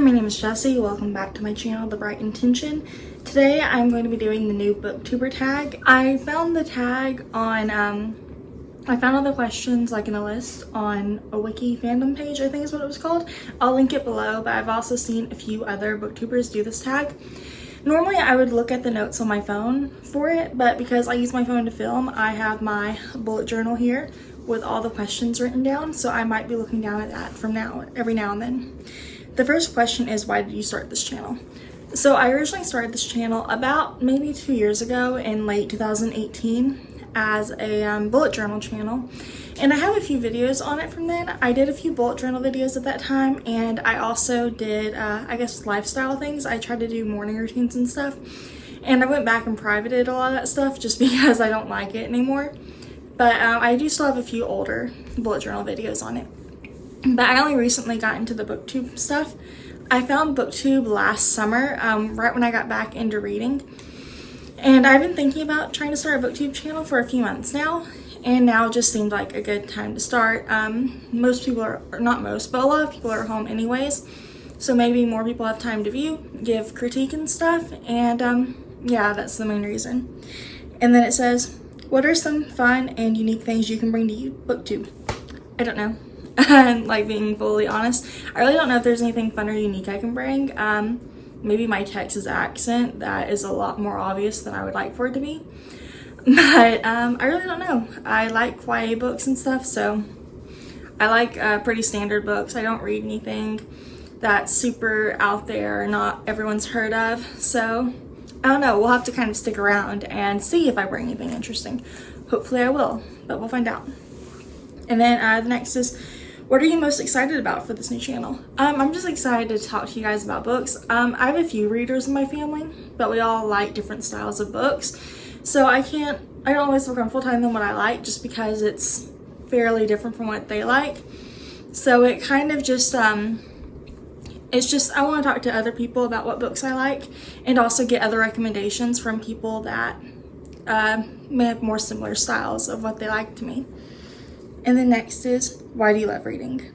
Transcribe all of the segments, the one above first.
my name is Jessie. Welcome back to my channel, The Bright Intention. Today I'm going to be doing the new Booktuber tag. I found the tag on, I found all the questions like in a list on a wiki fandom page, I think is what it was called. I'll link it below, but I've also seen a few other booktubers do this tag. Normally I would look at the notes on my phone for it, but because I use my phone to film, I have my bullet journal here with all the questions written down, so I might be looking down at that from every now and then. The first question is, why did you start this channel? So I originally started this channel about maybe 2 years ago in late 2018 as a bullet journal channel, and I have a few videos on it from then. I did a few bullet journal videos at that time, and I also did I guess lifestyle things. I tried to do morning routines and stuff, and I went back and privated a lot of that stuff just because I don't like it anymore. But I do still have a few older bullet journal videos on it. But I only recently got into the booktube stuff. I found booktube last summer, right when I got back into reading. And I've been thinking about trying to start a booktube channel for a few months now. And now just seemed like a good time to start. Most people are, or not most, but a lot of people are home anyways. So maybe more people have time to view, give critique and stuff. And yeah, that's the main reason. And then it says, what are some fun and unique things you can bring to booktube? I don't know. Like, being fully honest, I really don't know if there's anything fun or unique I can bring. Maybe my Texas accent, that is a lot more obvious than I would like for it to be. But I really don't know. I like YA books and stuff, so I like pretty standard books. I don't read anything that's super out there, not everyone's heard of. So I don't know, we'll have to kind of stick around and see if I bring anything interesting. Hopefully I will, but we'll find out. And then the next is, what are you most excited about for this new channel? I'm just excited to talk to you guys about books. I have a few readers in my family, but we all like different styles of books. So I don't always work on full-time on what I like just because it's fairly different from what they like. So it kind of just, it's just, I want to talk to other people about what books I like and also get other recommendations from people that may have more similar styles of what they like to me. And then next is, why do you love reading?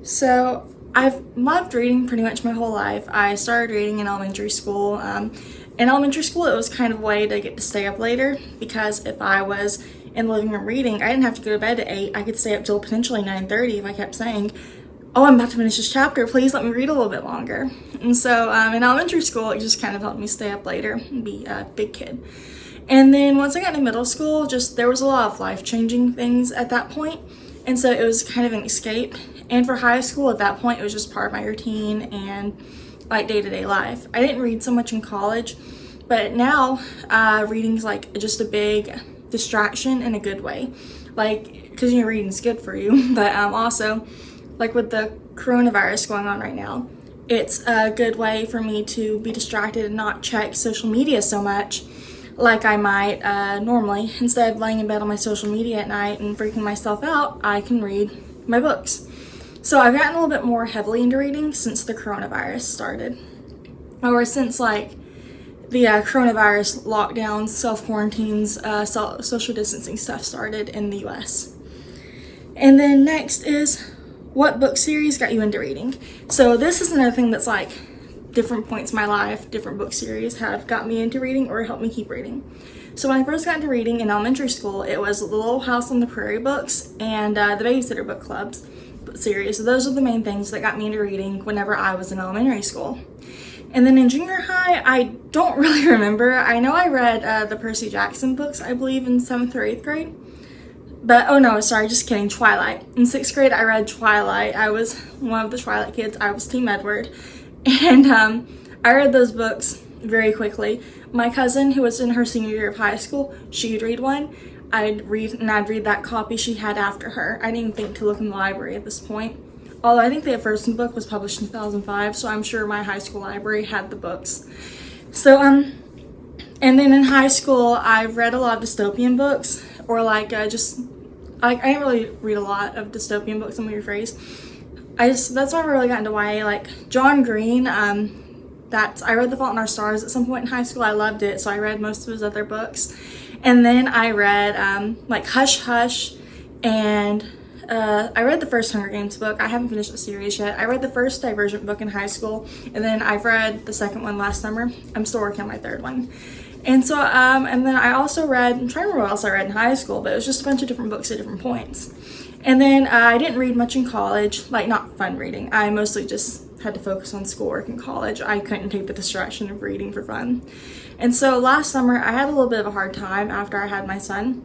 So I've loved reading pretty much my whole life. I started reading in elementary school. In elementary school, it was kind of a way to get to stay up later, because if I was in the living room reading, I didn't have to go to bed at 8. I could stay up till potentially 9:30 if I kept saying, oh, I'm about to finish this chapter, please let me read a little bit longer. And so in elementary school, it just kind of helped me stay up later and be a big kid. And then once I got into middle school, there was a lot of life-changing things at that point. And so it was kind of an escape. And for high school, at that point, it was just part of my routine and like day-to-day life. I didn't read so much in college, but now reading's like just a big distraction in a good way. Like, because reading's good for you, but also like with the coronavirus going on right now, it's a good way for me to be distracted and not check social media so much like I might normally. Instead of laying in bed on my social media at night and freaking myself out, I can read my books. So I've gotten a little bit more heavily into reading since the coronavirus started. Or since like the coronavirus lockdowns, self-quarantines, social distancing stuff started in the US. And then next is, what book series got you into reading? So this is another thing that's like, different points in my life, different book series have got me into reading or helped me keep reading. So when I first got into reading in elementary school, it was the Little House on the Prairie books and the Babysitter Book Clubs series. So those are the main things that got me into reading whenever I was in elementary school. And then in junior high, I don't really remember. I know I read the Percy Jackson books, I believe in 7th or 8th grade. But, oh no, sorry, just kidding, Twilight. In 6th grade, I read Twilight. I was one of the Twilight kids. I was Team Edward. And I read those books very quickly. My cousin, who was in her senior year of high school, she'd read one. I'd read that copy she had after her. I didn't even think to look in the library at this point. Although I think the first book was published in 2005, so I'm sure my high school library had the books. So, and then in high school, I've read a lot of dystopian books, or like I didn't really read a lot of dystopian books, let me rephrase. That's why I really got into YA, like John Green. I read The Fault in Our Stars at some point in high school. I loved it, so I read most of his other books. And then I read like Hush Hush and I read the first Hunger Games book. I haven't finished the series yet. I read the first Divergent book in high school, and then I've read the second one last summer. I'm still working on my third one. And so, and then I also read, I'm trying to remember what else I read in high school, but it was just a bunch of different books at different points. And then I didn't read much in college, like not fun reading. I mostly just had to focus on schoolwork in college. I couldn't take the distraction of reading for fun. And so last summer, I had a little bit of a hard time after I had my son.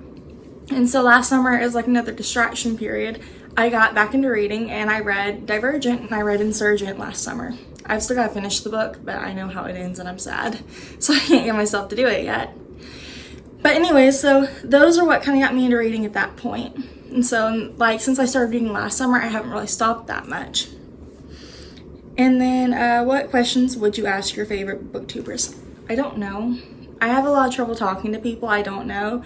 And so last summer, it was like another distraction period. I got back into reading and I read Divergent and I read Insurgent last summer. I've still got to finish the book, but I know how it ends and I'm sad. So I can't get myself to do it yet. But anyways, so those are what kind of got me into reading at that point. And so, like, since I started reading last summer, I haven't really stopped that much. And then, what questions would you ask your favorite booktubers? I don't know. I have a lot of trouble talking to people I don't know.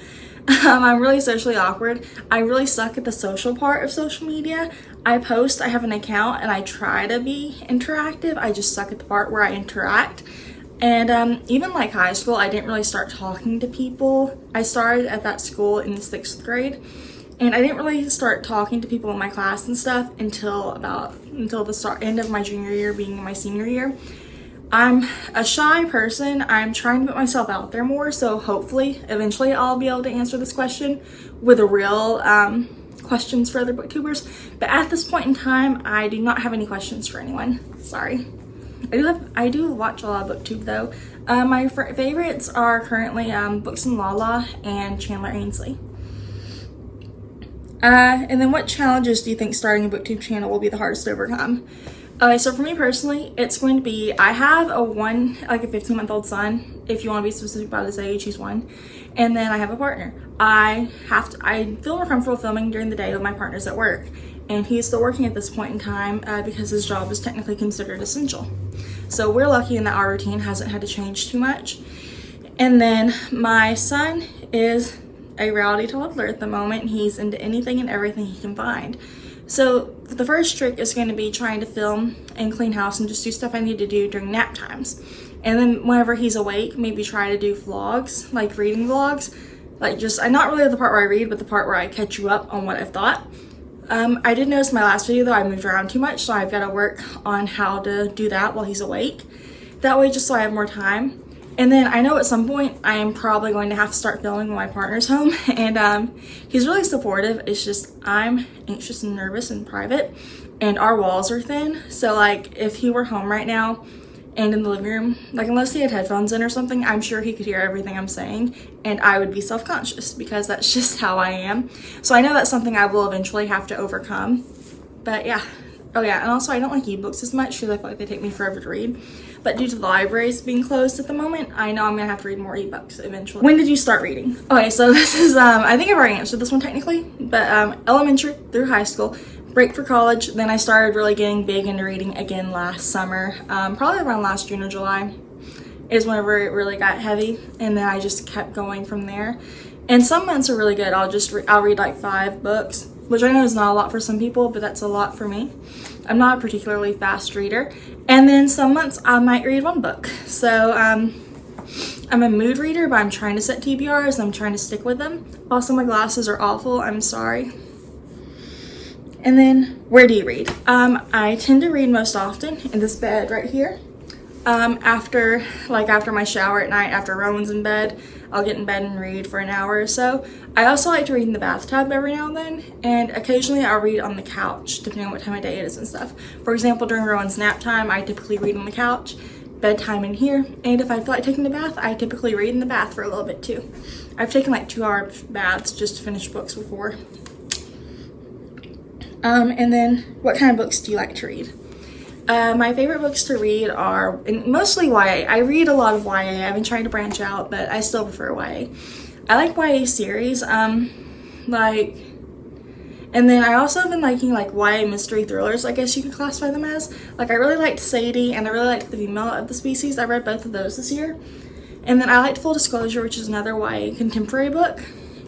I'm really socially awkward. I really suck at the social part of social media. I post, I have an account, and I try to be interactive. I just suck at the part where I interact. And even like high school, I didn't really start talking to people. I started at that school in 6th grade. And I didn't really start talking to people in my class and stuff until the end of my junior year, being my senior year. I'm a shy person. I'm trying to put myself out there more, so hopefully, eventually I'll be able to answer this question with a real questions for other booktubers. But at this point in time, I do not have any questions for anyone. Sorry. I do watch a lot of booktube though. My favorites are currently Books and Lala and Chandler Ainsley. And then what challenges do you think starting a booktube channel will be the hardest to overcome? So for me personally, it's going to be, I have a 15-month-old son, if you want to be specific about his age, he's 1. And then I have a partner. I feel more comfortable filming during the day when my partner's at work. And he's still working at this point in time because his job is technically considered essential. So we're lucky in that our routine hasn't had to change too much. And then my son is a rowdy toddler at the moment. He's into anything and everything he can find. So the first trick is going to be trying to film and clean house and just do stuff I need to do during nap times. And then whenever he's awake, maybe try to do vlogs, like reading vlogs. Like not really the part where I read, but the part where I catch you up on what I've thought. I did notice in my last video though, I moved around too much, so I've got to work on how to do that while he's awake. That way, just so I have more time. And then I know at some point I am probably going to have to start filming when my partner's home, and he's really supportive. It's just I'm anxious and nervous in private, and our walls are thin. So like if he were home right now and in the living room, like unless he had headphones in or something, I'm sure he could hear everything I'm saying, and I would be self-conscious because that's just how I am. So I know that's something I will eventually have to overcome. But yeah. Oh yeah, and also I don't like ebooks as much because I feel like they take me forever to read. But due to the libraries being closed at the moment, I know I'm gonna have to read more ebooks eventually. When did you start reading? Okay, so this is, I think I've already answered this one technically, but elementary through high school, break for college, then I started really getting big into reading again last summer. Probably around last June or July is whenever it really got heavy, and then I just kept going from there. And some months are really good. I'll read like 5 books, which I know is not a lot for some people, but that's a lot for me. I'm not a particularly fast reader. And then some months I might read 1 book. So I'm a mood reader, but I'm trying to set TBRs and I'm trying to stick with them. Also, my glasses are awful. I'm sorry. And then, where do you read? I tend to read most often in this bed right here. After my shower at night, after Rowan's in bed, I'll get in bed and read for an hour or so. I also like to read in the bathtub every now and then, and occasionally I'll read on the couch, depending on what time of day it is and stuff. For example, during Rowan's nap time, I typically read on the couch, bedtime in here, and if I feel like taking a bath, I typically read in the bath for a little bit too. I've taken like 2-hour baths just to finish books before. And then, what kind of books do you like to read? My favorite books to read are mostly YA. I read a lot of YA. I've been trying to branch out, but I still prefer YA. I like YA series, and then I also have been liking like YA mystery thrillers, I guess you could classify them as. Like I really liked Sadie, and I really liked The Female of the Species. I read both of those this year. And then I liked Full Disclosure, which is another YA contemporary book.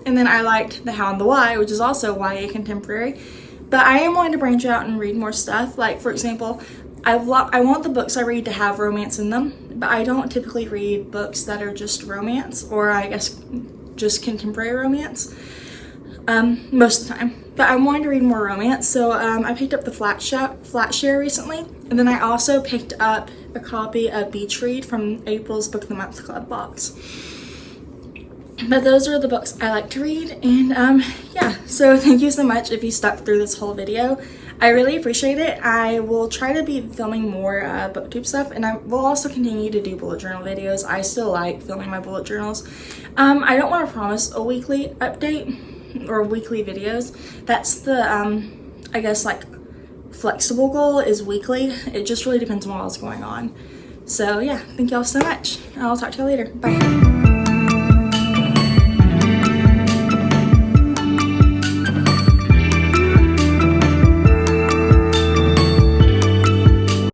And then I liked The How and the Why, which is also YA contemporary. But I am wanting to branch out and read more stuff. Like, for example, I want the books I read to have romance in them, but I don't typically read books that are just romance, or I guess just contemporary romance. most of the time. But I'm wanting to read more romance, so I picked up the Flat Share recently, and then I also picked up a copy of Beach Read from April's Book of the Month Club box. But those are the books I like to read, and yeah, so thank you so much if you stuck through this whole video. I really appreciate it. I will try to be filming more booktube stuff, and I will also continue to do bullet journal videos. I still like filming my bullet journals. I don't want to promise a weekly update or weekly videos. That's the I guess like flexible goal is weekly. It just really depends on what else is going on. So yeah, thank y'all so much. I'll talk to you later. Bye.